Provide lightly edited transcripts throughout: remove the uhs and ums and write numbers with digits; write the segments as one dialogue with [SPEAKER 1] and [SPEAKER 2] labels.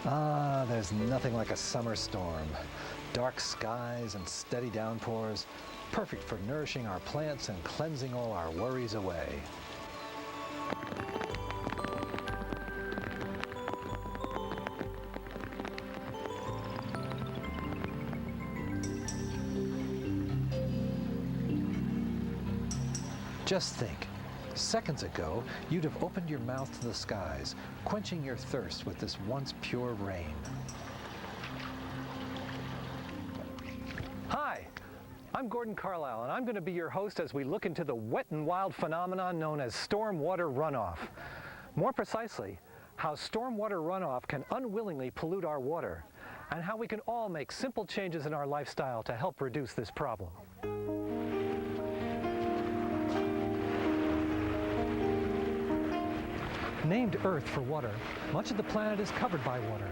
[SPEAKER 1] Ah, there's nothing like a summer storm. Dark skies and steady downpours, perfect for nourishing our plants and cleansing all our worries away. Just think, seconds ago, you'd have opened your mouth to the skies, quenching your thirst with this once pure rain. Hi, I'm Gordon Carlisle, and I'm going to be your host as we look into the wet and wild phenomenon known as stormwater runoff. More precisely, how stormwater runoff can unwillingly pollute our water, and how we can all make simple changes in our lifestyle to help reduce this problem. Named Earth for water, much of the planet is covered by water,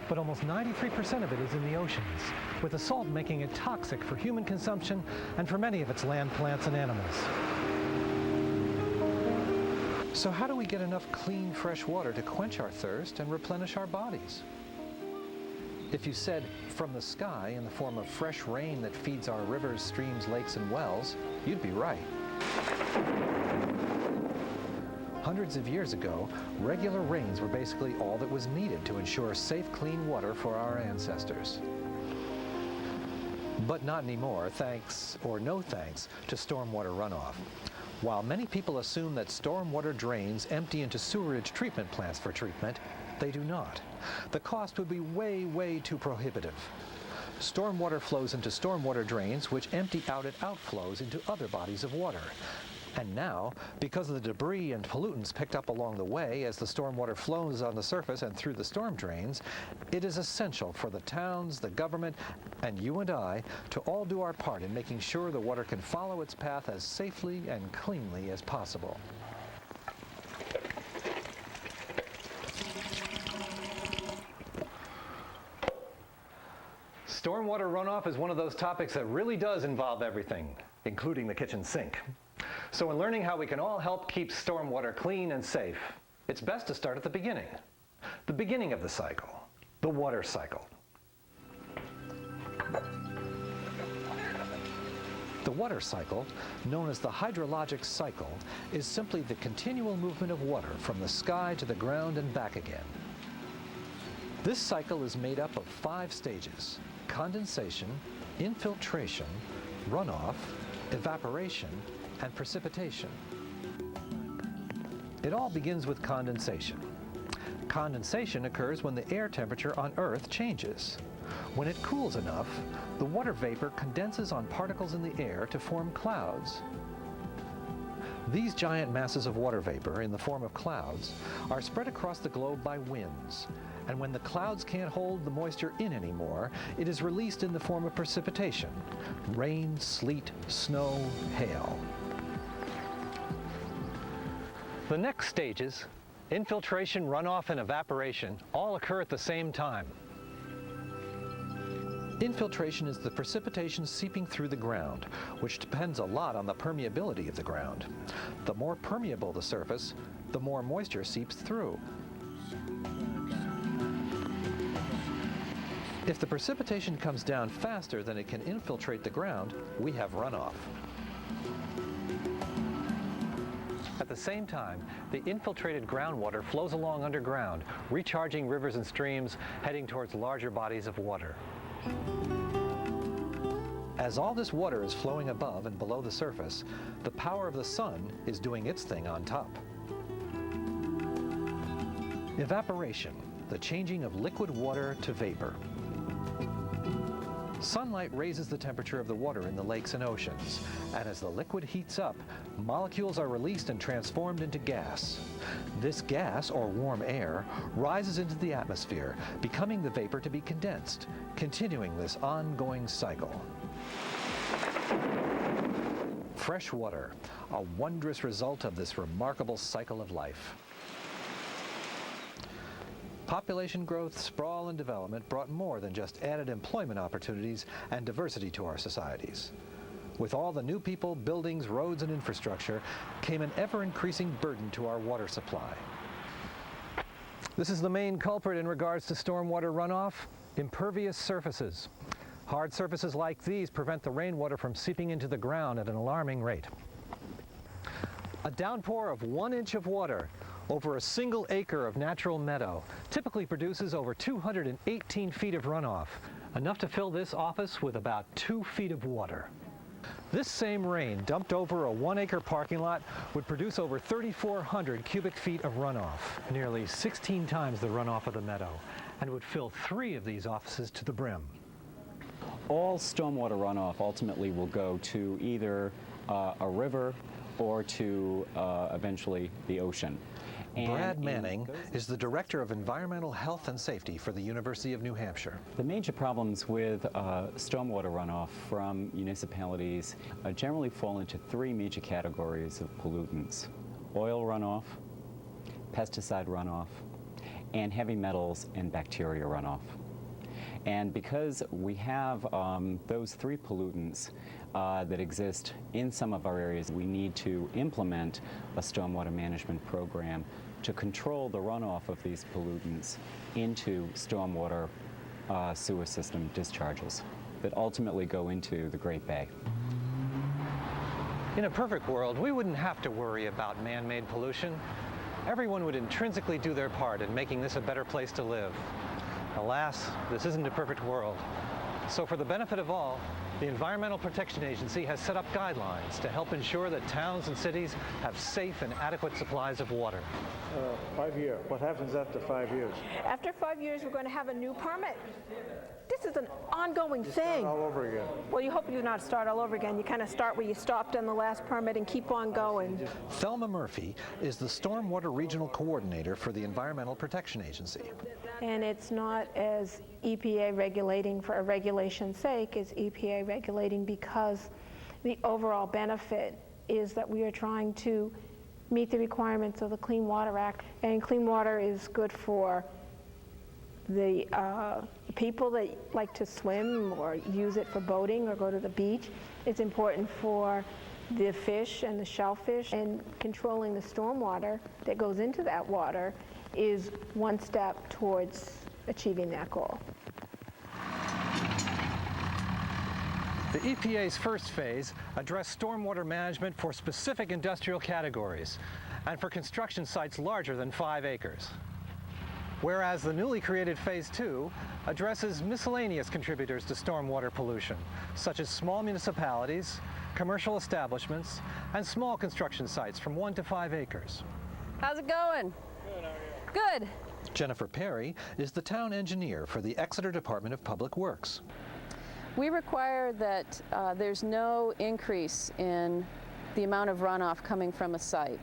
[SPEAKER 1] but almost 93% of it is in the oceans, with the salt making it toxic for human consumption and for many of its land plants and animals. So how do we get enough clean, fresh water to quench our thirst and replenish our bodies? If you said from the sky in the form of fresh rain that feeds our rivers, streams, lakes, and wells, you'd be right. Hundreds of years ago, regular rains were basically all that was needed to ensure safe, clean water for our ancestors. But not anymore, thanks or no thanks to stormwater runoff. While many people assume that stormwater drains empty into sewerage treatment plants for treatment, they do not. The cost would be way, way too prohibitive. Stormwater flows into stormwater drains, which empty out at outflows into other bodies of water. And now, because of the debris and pollutants picked up along the way as the stormwater flows on the surface and through the storm drains, it is essential for the towns, the government, and you and I to all do our part in making sure the water can follow its path as safely and cleanly as possible. Stormwater runoff is one of those topics that really does involve everything, including the kitchen sink. So in learning how we can all help keep stormwater clean and safe, it's best to start at the beginning of the cycle, the water cycle. The water cycle, known as the hydrologic cycle, is simply the continual movement of water from the sky to the ground and back again. This cycle is made up of 5 stages: condensation, infiltration, runoff, evaporation, and precipitation. It all begins with condensation. Condensation occurs when the air temperature on Earth changes. When it cools enough, the water vapor condenses on particles in the air to form clouds. These giant masses of water vapor in the form of clouds are spread across the globe by winds, and when the clouds can't hold the moisture in anymore, it is released in the form of precipitation: rain, sleet, snow, hail. The next stages, infiltration, runoff, and evaporation, all occur at the same time. Infiltration is the precipitation seeping through the ground, which depends a lot on the permeability of the ground. The more permeable the surface, the more moisture seeps through. If the precipitation comes down faster than it can infiltrate the ground, we have runoff. At the same time, the infiltrated groundwater flows along underground, recharging rivers and streams, heading towards larger bodies of water. As all this water is flowing above and below the surface, the power of the sun is doing its thing on top. Evaporation, the changing of liquid water to vapor. Sunlight raises the temperature of the water in the lakes and oceans, and as the liquid heats up, molecules are released and transformed into gas. This gas, or warm air, rises into the atmosphere, becoming the vapor to be condensed, continuing this ongoing cycle. Fresh water, a wondrous result of this remarkable cycle of life. Population growth, sprawl, and development brought more than just added employment opportunities and diversity to our societies. With all the new people, buildings, roads, and infrastructure came an ever-increasing burden to our water supply. This is the main culprit in regards to stormwater runoff: impervious surfaces. Hard surfaces like these prevent the rainwater from seeping into the ground at an alarming rate. A downpour of 1 inch of water over a single acre of natural meadow typically produces over 218 feet of runoff, enough to fill this office with about 2 feet of water. This same rain dumped over a 1 acre parking lot would produce over 3,400 cubic feet of runoff, nearly 16 times the runoff of the meadow, and would fill 3 of these offices to the brim.
[SPEAKER 2] All stormwater runoff ultimately will go to either a river or to eventually the ocean.
[SPEAKER 1] Brad Manning is the Director of Environmental Health and Safety for the University of New Hampshire.
[SPEAKER 2] The major problems with stormwater runoff from municipalities generally fall into 3 major categories of pollutants: oil runoff, pesticide runoff, and heavy metals and bacteria runoff. And because we have those 3 pollutants that exist in some of our areas, we need to implement a stormwater management program to control the runoff of these pollutants into stormwater sewer system discharges that ultimately go into the Great Bay.
[SPEAKER 1] In a perfect world, we wouldn't have to worry about man-made pollution. Everyone would intrinsically do their part in making this a better place to live. Alas, this isn't a perfect world. So for the benefit of all, the Environmental Protection Agency has set up guidelines to help ensure that towns and cities have safe and adequate supplies of water.
[SPEAKER 3] 5 year. What happens after 5 years?
[SPEAKER 4] After 5 years, we're going to have a new permit. This is an ongoing thing.
[SPEAKER 3] All over again.
[SPEAKER 4] Well, you hope you not start all over again. You kind of start where you stopped on the last permit and keep on going.
[SPEAKER 1] Thelma Murphy is the Stormwater Regional Coordinator for the Environmental Protection Agency.
[SPEAKER 4] And it's not as EPA regulating for a regulation's sake, it's EPA regulating because the overall benefit is that we are trying to meet the requirements of the Clean Water Act. And clean water is good for the people that like to swim or use it for boating or go to the beach. It's important for the fish and the shellfish, and controlling the stormwater that goes into that water is one step towards achieving that goal.
[SPEAKER 1] The EPA's first phase addressed stormwater management for specific industrial categories and for construction sites larger than 5 acres. Whereas the newly created Phase 2 addresses miscellaneous contributors to stormwater pollution, such as small municipalities, commercial establishments, and small construction sites from 1 to 5 acres.
[SPEAKER 5] How's it going? Good, how are you? Good.
[SPEAKER 1] Jennifer Perry is the town engineer for the Exeter Department of Public Works.
[SPEAKER 5] We require that there's no increase in the amount of runoff coming from a site,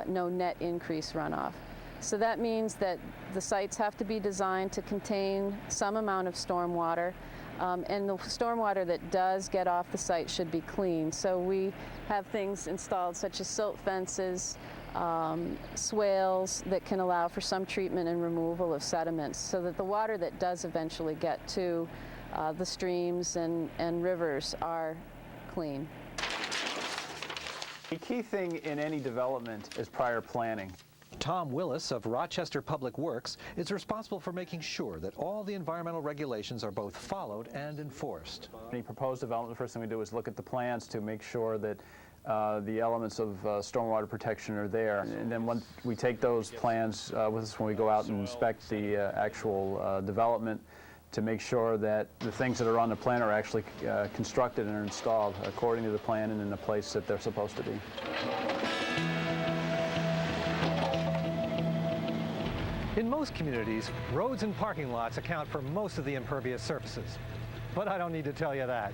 [SPEAKER 5] no net increase runoff. So that means that the sites have to be designed to contain some amount of stormwater, and the stormwater that does get off the site should be clean. So we have things installed such as silt fences, swales that can allow for some treatment and removal of sediments so that the water that does eventually get to the streams and rivers are clean.
[SPEAKER 6] The key thing in any development is prior planning.
[SPEAKER 1] Tom Willis of Rochester Public Works is responsible for making sure that all the environmental regulations are both followed and enforced.
[SPEAKER 6] Any proposed development, the first thing we do is look at the plans to make sure that the elements of stormwater protection are there. And then once we take those plans with us when we go out and inspect the actual development, to make sure that the things that are on the plan are actually constructed and are installed according to the plan and in the place that they're supposed to be.
[SPEAKER 1] In most communities, roads and parking lots account for most of the impervious surfaces. But I don't need to tell you that.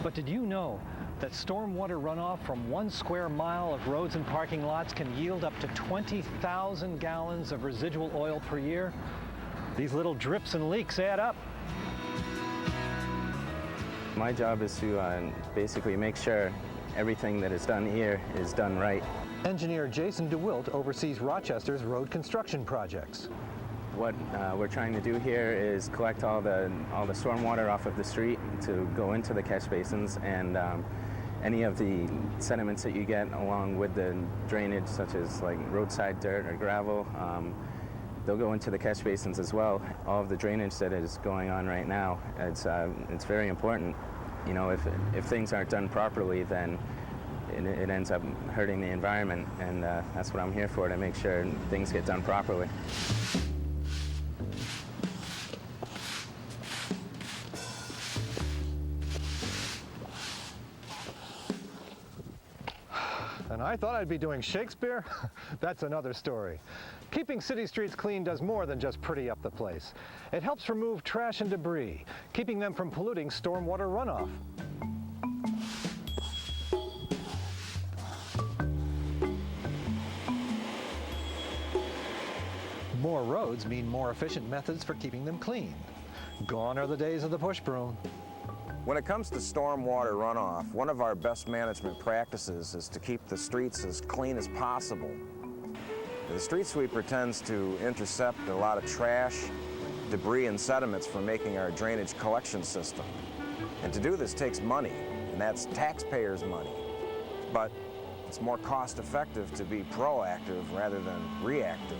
[SPEAKER 1] But did you know that stormwater runoff from 1 square mile of roads and parking lots can yield up to 20,000 gallons of residual oil per year? These little drips and leaks add up.
[SPEAKER 7] My job is to basically make sure everything that is done here is done right.
[SPEAKER 1] Engineer Jason DeWilt oversees Rochester's road construction projects.
[SPEAKER 7] What we're trying to do here is collect all the stormwater off of the street to go into the catch basins, and any of the sediments that you get along with the drainage, such as like roadside dirt or gravel, they'll go into the catch basins as well. All of the drainage that is going on right now, it's very important. You know, if things aren't done properly, then it ends up hurting the environment, and that's what I'm here for, to make sure things get done properly.
[SPEAKER 1] And I thought I'd be doing Shakespeare? That's another story. Keeping city streets clean does more than just pretty up the place. It helps remove trash and debris, keeping them from polluting stormwater runoff. More roads mean more efficient methods for keeping them clean. Gone are the days of the push broom.
[SPEAKER 8] When it comes to stormwater runoff, one of our best management practices is to keep the streets as clean as possible. The street sweeper tends to intercept a lot of trash, debris, and sediments from making our drainage collection system. And to do this takes money, and that's taxpayers' money. But it's more cost-effective to be proactive rather than reactive.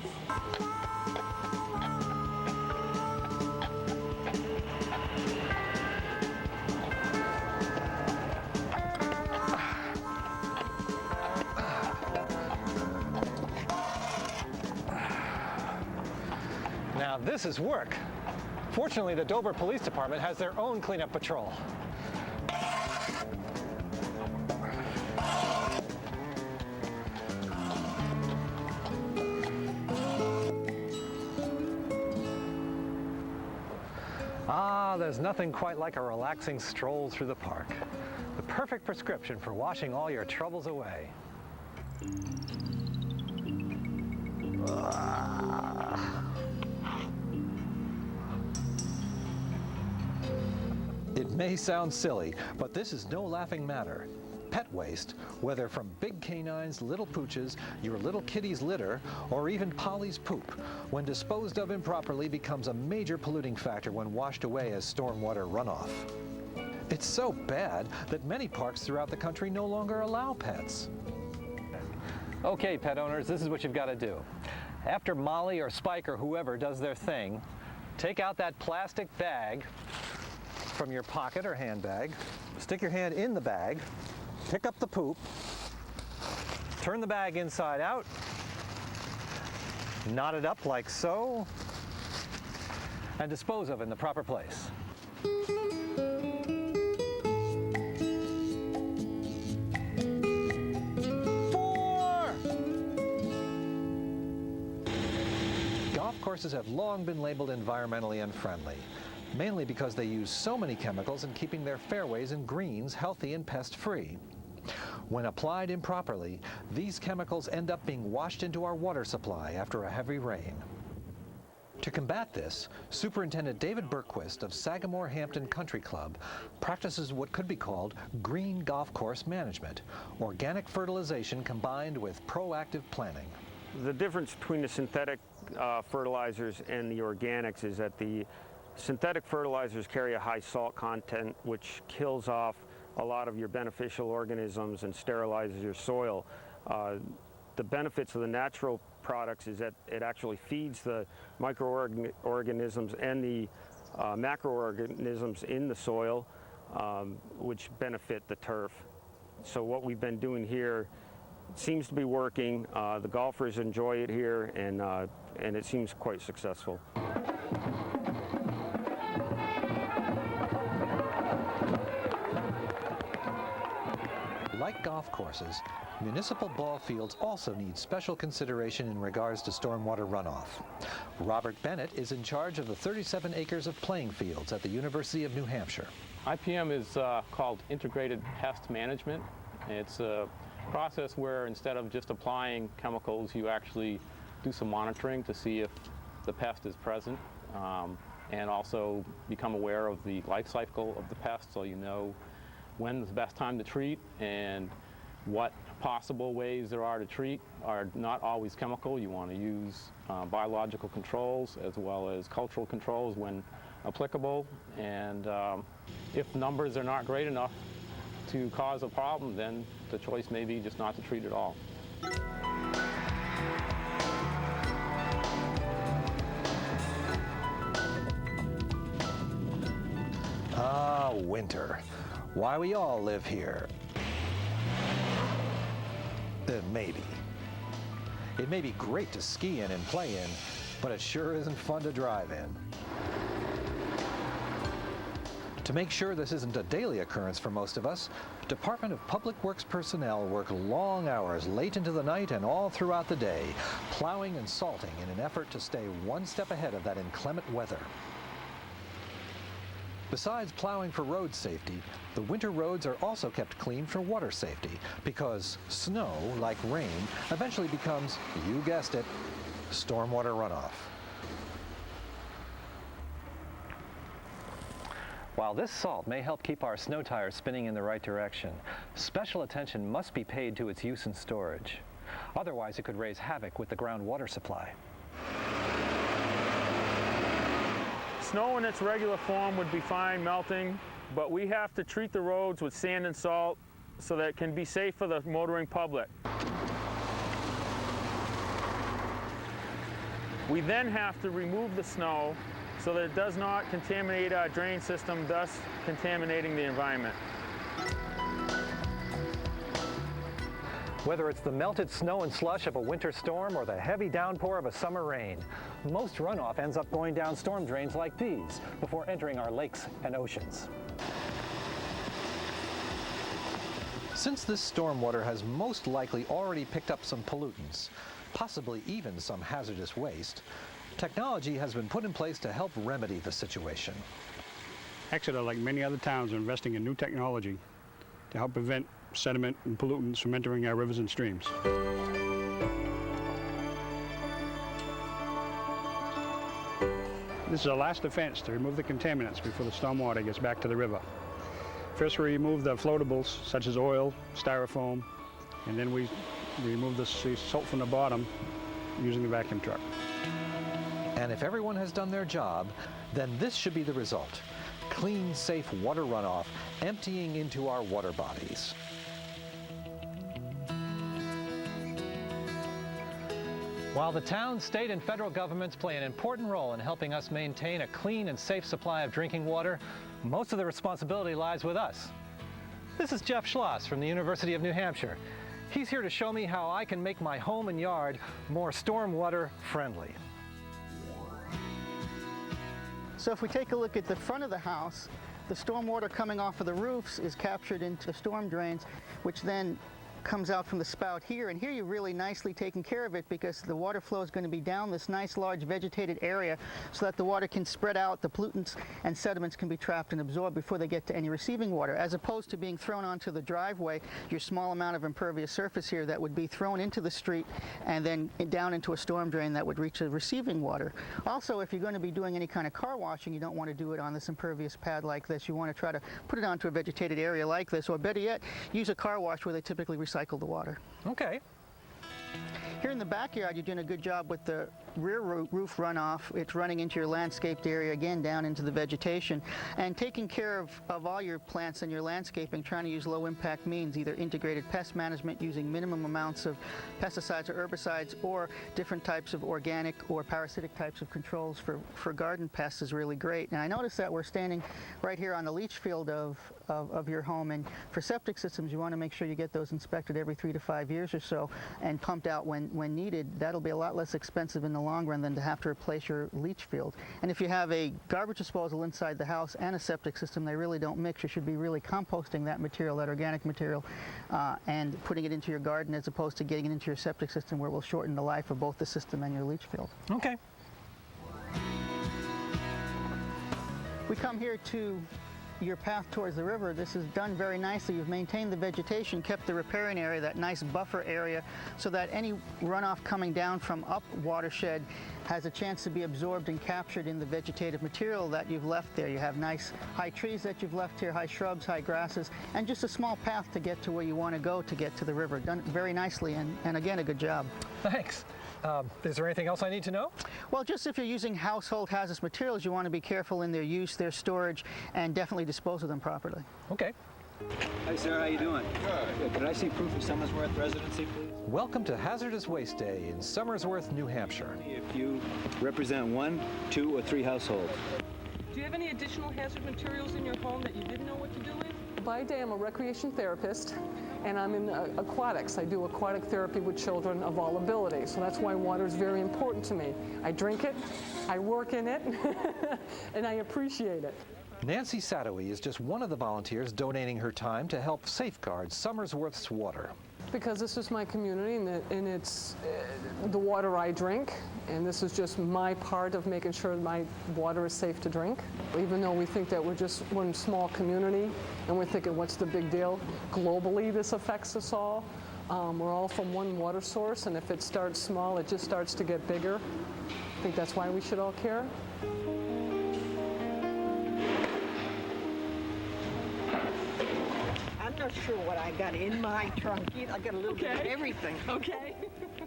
[SPEAKER 1] Now this is work. Fortunately, the Dover Police Department has their own cleanup patrol. There's nothing quite like a relaxing stroll through the park. The perfect prescription for washing all your troubles away. It may sound silly, but this is no laughing matter. Pet waste, whether from big canines, little pooches, your little kitty's litter, or even Polly's poop, when disposed of improperly becomes a major polluting factor when washed away as stormwater runoff. It's so bad that many parks throughout the country no longer allow pets. Okay, pet owners, this is what you've got to do. After Molly or Spike or whoever does their thing, take out that plastic bag from your pocket or handbag, stick your hand in the bag, pick up the poop, turn the bag inside out, knot it up like so, and dispose of in the proper place. Golf courses have long been labeled environmentally unfriendly, mainly because they use so many chemicals in keeping their fairways and greens healthy and pest-free. When applied improperly, these chemicals end up being washed into our water supply after a heavy rain. To combat this, Superintendent David Berquist of Sagamore Hampton Country Club practices what could be called green golf course management, organic fertilization combined with proactive planning.
[SPEAKER 9] The difference between the synthetic fertilizers and the organics is that the synthetic fertilizers carry a high salt content, which kills off a lot of your beneficial organisms and sterilizes your soil. The benefits of the natural products is that it actually feeds the microorganisms and the macroorganisms in the soil, which benefit the turf. So what we've been doing here seems to be working. The golfers enjoy it here, and it seems quite successful.
[SPEAKER 1] Like golf courses, municipal ball fields also need special consideration in regards to stormwater runoff. Robert Bennett is in charge of the 37 acres of playing fields at the University of New Hampshire.
[SPEAKER 10] IPM is called Integrated Pest Management. It's a process where instead of just applying chemicals, you actually do some monitoring to see if the pest is present, and also become aware of the life cycle of the pest, so you know when's the best time to treat and what possible ways there are to treat are not always chemical. You want to use biological controls as well as cultural controls when applicable. And if numbers are not great enough to cause a problem, then the choice may be just not to treat at all.
[SPEAKER 1] Ah, winter. Why we all live here. Maybe. It may be great to ski in and play in, but it sure isn't fun to drive in. To make sure this isn't a daily occurrence for most of us, Department of Public Works personnel work long hours late into the night and all throughout the day, plowing and salting in an effort to stay one step ahead of that inclement weather. Besides plowing for road safety, the winter roads are also kept clean for water safety because snow, like rain, eventually becomes, you guessed it, stormwater runoff. While this salt may help keep our snow tires spinning in the right direction, special attention must be paid to its use in storage. Otherwise, it could raise havoc with the groundwater supply.
[SPEAKER 9] Snow in its regular form would be fine melting, but we have to treat the roads with sand and salt so that it can be safe for the motoring public. We then have to remove the snow so that it does not contaminate our drain system, thus contaminating the environment.
[SPEAKER 1] Whether it's the melted snow and slush of a winter storm or the heavy downpour of a summer rain, most runoff ends up going down storm drains like these before entering our lakes and oceans. Since this stormwater has most likely already picked up some pollutants, possibly even some hazardous waste, technology has been put in place to help remedy the situation.
[SPEAKER 11] Exeter, like many other towns, are investing in new technology to help prevent sediment and pollutants from entering our rivers and streams. This is our last defense to remove the contaminants before the stormwater gets back to the river. First, we remove the floatables, such as oil, styrofoam, and then we remove the salt from the bottom using the vacuum truck.
[SPEAKER 1] And if everyone has done their job, then this should be the result. Clean, safe water runoff emptying into our water bodies. While the town, state, and federal governments play an important role in helping us maintain a clean and safe supply of drinking water, most of the responsibility lies with us. This is Jeff Schloss from the University of New Hampshire. He's here to show me how I can make my home and yard more stormwater friendly.
[SPEAKER 12] So if we take a look at the front of the house, the stormwater coming off of the roofs is captured into storm drains, which then comes out from the spout here, and here you're really nicely taking care of it because the water flow is going to be down this nice large vegetated area so that the water can spread out, the pollutants and sediments can be trapped and absorbed before they get to any receiving water, as opposed to being thrown onto the driveway, your small amount of impervious surface here that would be thrown into the street and then down into a storm drain that would reach the receiving water. Also, if you're going to be doing any kind of car washing, you don't want to do it on this impervious pad like this. You want to try to put it onto a vegetated area like this, or better yet, use a car wash where they typically recycle the water.
[SPEAKER 1] Okay.
[SPEAKER 12] Here in the backyard, you're doing a good job with the rear roof runoff. It's running into your landscaped area, again, down into the vegetation. And taking care of all your plants and your landscaping, trying to use low-impact means, either integrated pest management using minimum amounts of pesticides or herbicides, or different types of organic or parasitic types of controls for garden pests is really great. And I noticed that we're standing right here on the leach field of your home, and for septic systems, you want to make sure you get those inspected every 3 to 5 years or so and pumped out when needed. That'll be a lot less expensive in the long run than to have to replace your leach field. And if you have a garbage disposal inside the house and a septic system, they really don't mix. You should be really composting that material, that organic material, and putting it into your garden as opposed to getting it into your septic system, where it will shorten the life of both the system and your leach field.
[SPEAKER 1] Okay.
[SPEAKER 12] We come here to your path towards the river, this is done very nicely. You've maintained the vegetation, kept the riparian area, that nice buffer area, so that any runoff coming down from up watershed has a chance to be absorbed and captured in the vegetative material that you've left there. You have nice high trees that you've left here, high shrubs, high grasses, and just a small path to get to where you want to go to get to the river. Done very nicely, and again, a good job.
[SPEAKER 1] Thanks. Is there anything else I need to know?
[SPEAKER 12] Well, just if you're using household hazardous materials, you want to be careful in their use, their storage, and definitely dispose of them properly.
[SPEAKER 1] Okay.
[SPEAKER 13] Hi, sir. How you doing? Good. Could I see proof of Somersworth residency, please?
[SPEAKER 1] Welcome to Hazardous Waste Day in Somersworth, New Hampshire.
[SPEAKER 13] If you represent 1, 2, or 3 households.
[SPEAKER 14] Do you have any additional hazard materials in your home that you didn't know what to do with? By day, I'm a recreation therapist, and I'm in aquatics. I do aquatic therapy with children of all abilities, so that's why water is very important to me. I drink it, I work in it, and I appreciate it.
[SPEAKER 1] Nancy Sadowy is just one of the volunteers donating her time to help safeguard Somersworth's water.
[SPEAKER 14] Because this is my community, and it's the water I drink, and this is just my part of making sure my water is safe to drink. Even though we think that we're a small community, and we're thinking, what's the big deal? Globally, this affects us all. We're all from one water source, and if it starts small, it just starts to get bigger. I think that's why we should all care.
[SPEAKER 15] I'm not sure what I got in my trunk. I got a little bit of everything.
[SPEAKER 14] Okay.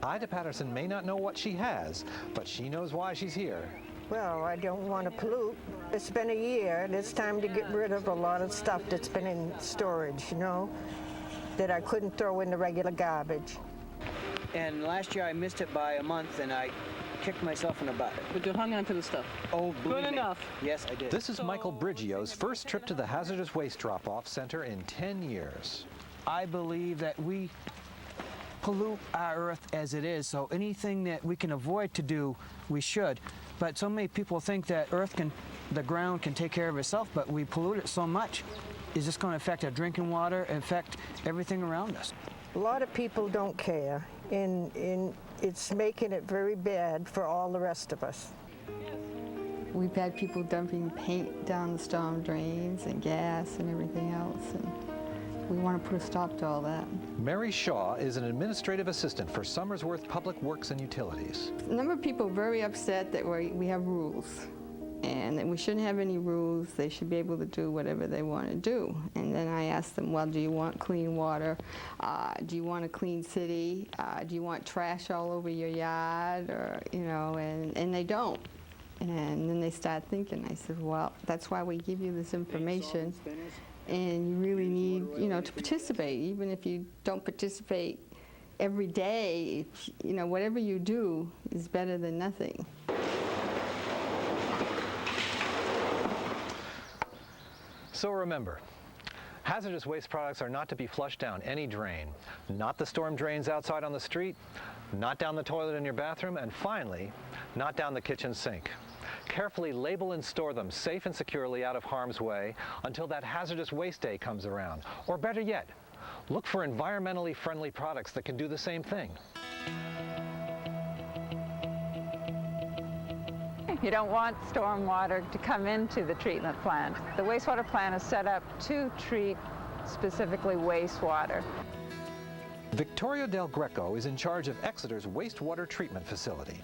[SPEAKER 1] Ida Patterson may not know what she has, but she knows why she's here.
[SPEAKER 15] Well, I don't want to pollute. It's been a year, and it's time to get rid of a lot of stuff that's been in storage, you know, that I couldn't throw in the regular garbage.
[SPEAKER 13] And last year I missed it by a month, and I kicked myself in the butt.
[SPEAKER 14] But you hung on to the stuff.
[SPEAKER 13] Oh,
[SPEAKER 14] good enough.
[SPEAKER 13] Yes, I did.
[SPEAKER 1] This is Michael Briggio's first trip to the Hazardous Waste Drop-Off Center in 10 years.
[SPEAKER 16] I believe that we pollute our earth as it is, so anything that we can avoid to do, we should. But so many people think that the ground can take care of itself, but we pollute it so much. Is this going to affect our drinking water, affect everything around us?
[SPEAKER 15] A lot of people don't care, and it's making it very bad for all the rest of us.
[SPEAKER 17] We've had people dumping paint down the storm drains and gas and everything else, and we want to put a stop to all that.
[SPEAKER 1] Mary Shaw is an administrative assistant for Somersworth Public Works and Utilities.
[SPEAKER 17] A number of people are very upset that we have rules, and that we shouldn't have any rules. They should be able to do whatever they want to do. And then I asked them, well, do you want clean water? Do you want a clean city? Do you want trash all over your yard? Or, you know, and they don't. And then they start thinking. I said, well, that's why we give you this information. And you really need, you know, to participate. Even if you don't participate every day, you know, whatever you do is better than nothing.
[SPEAKER 1] So remember, hazardous waste products are not to be flushed down any drain. Not the storm drains outside on the street, not down the toilet in your bathroom, and finally, not down the kitchen sink. Carefully label and store them safe and securely out of harm's way until that hazardous waste day comes around. Or better yet, look for environmentally friendly products that can do the same thing.
[SPEAKER 18] You don't want stormwater to come into the treatment plant. The wastewater plant is set up to treat specifically wastewater.
[SPEAKER 1] Victoria Del Greco is in charge of Exeter's wastewater treatment facility.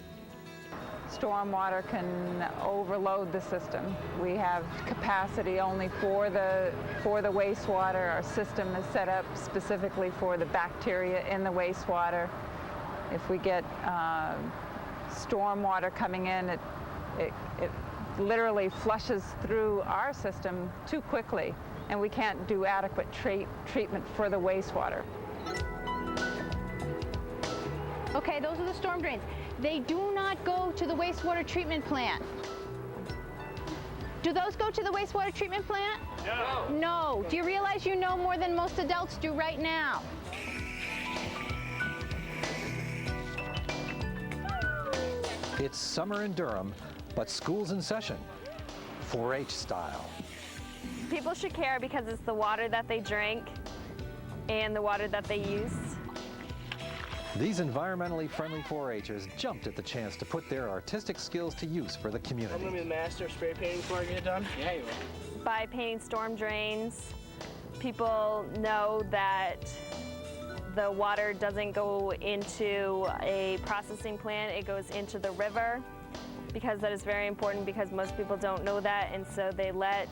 [SPEAKER 18] Stormwater can overload the system. We have capacity only for the wastewater. Our system is set up specifically for the bacteria in the wastewater. If we get stormwater coming in, it literally flushes through our system too quickly, and we can't do adequate treatment for the wastewater.
[SPEAKER 19] Okay, those are the storm drains. They do not go to the wastewater treatment plant. Do those go to the wastewater treatment plant? No. No. Do you realize you know more than most adults do right now?
[SPEAKER 1] It's summer in Durham, but school's in session, 4-H style.
[SPEAKER 20] People should care because it's the water that they drink and the water that they use.
[SPEAKER 1] These environmentally friendly 4-Hers jumped at the chance to put their artistic skills to use for the community.
[SPEAKER 21] I'm going to be the master of spray painting before I get done.
[SPEAKER 13] Yeah, you will.
[SPEAKER 20] by painting storm drains, people know that the water doesn't go into a processing plant, it goes into the river, because that is very important, because most people don't know that, and so they let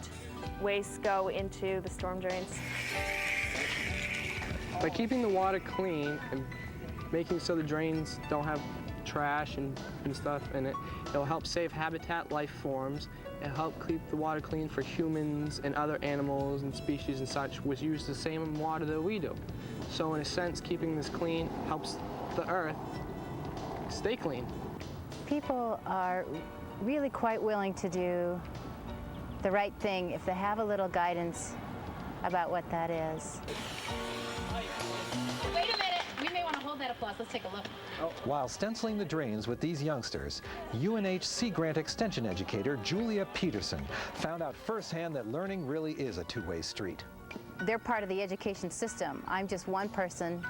[SPEAKER 20] waste go into the storm drains.
[SPEAKER 21] By keeping the water clean and making so the drains don't have trash and stuff in it, it'll help save habitat life forms. It'll help keep the water clean for humans and other animals and species and such, which use the same water that we do. So in a sense, keeping this clean helps the earth stay clean.
[SPEAKER 22] People are really quite willing to do the right thing if they have a little guidance about what that is.
[SPEAKER 19] Wait a minute, we may want to hold that applause. Let's take a look.
[SPEAKER 1] While stenciling the drains with these youngsters, UNH Sea Grant Extension educator Julia Peterson found out firsthand that learning really is a two-way street.
[SPEAKER 22] They're part of the education system. I'm just one person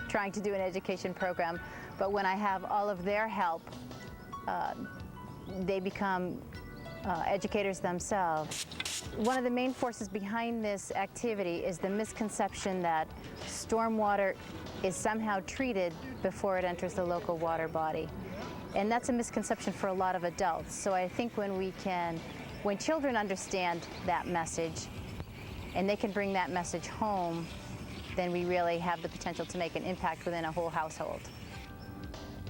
[SPEAKER 22] trying to do an education program, but when I have all of their help, they become educators themselves. One of the main forces behind this activity is the misconception that stormwater is somehow treated before it enters the local water body. And that's a misconception for a lot of adults. So I think when children understand that message and they can bring that message home, then we really have the potential to make an impact within a whole household.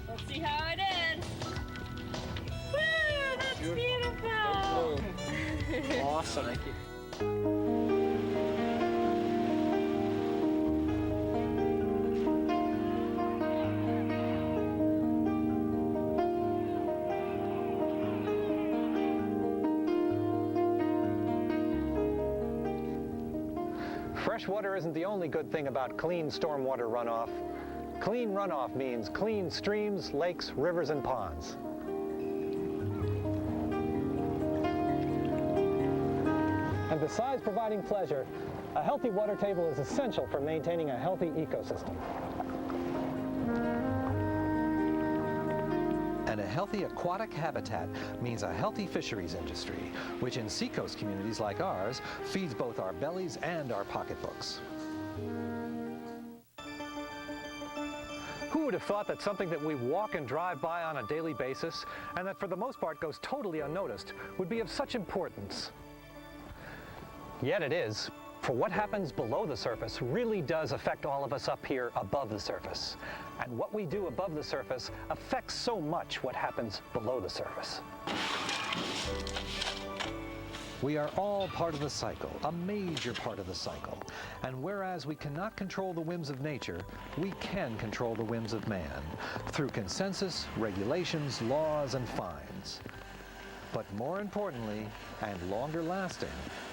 [SPEAKER 20] Let's see how it is. Woo, that's beautiful.
[SPEAKER 21] Awesome. Thank you.
[SPEAKER 1] Fresh water isn't the only good thing about clean stormwater runoff. Clean runoff means clean streams, lakes, rivers, and ponds. And besides providing pleasure, a healthy water table is essential for maintaining a healthy ecosystem. And a healthy aquatic habitat means a healthy fisheries industry, which in seacoast communities like ours feeds both our bellies and our pocketbooks. Who would have thought that something that we walk and drive by on a daily basis, and that for the most part goes totally unnoticed, would be of such importance? Yet it is. For what happens below the surface really does affect all of us up here above the surface. And what we do above the surface affects so much what happens below the surface. We are all part of the cycle, a major part of the cycle. And whereas we cannot control the whims of nature, we can control the whims of man through consensus, regulations, laws, and fines. But more importantly, and longer lasting,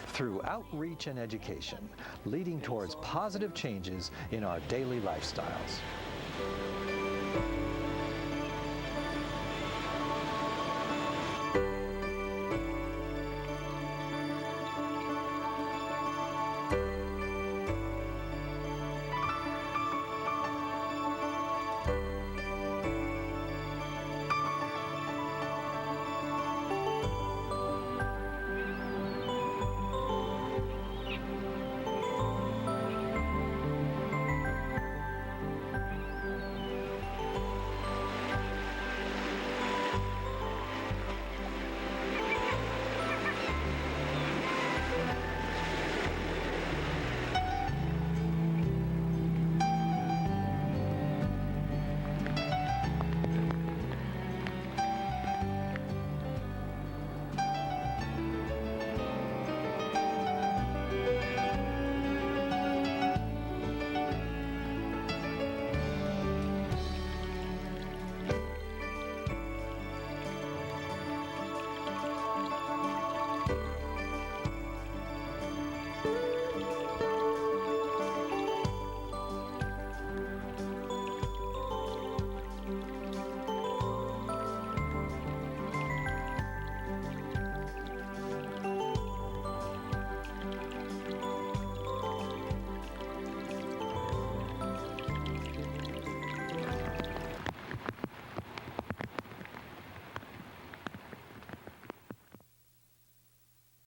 [SPEAKER 1] through outreach and education, leading towards positive changes in our daily lifestyles.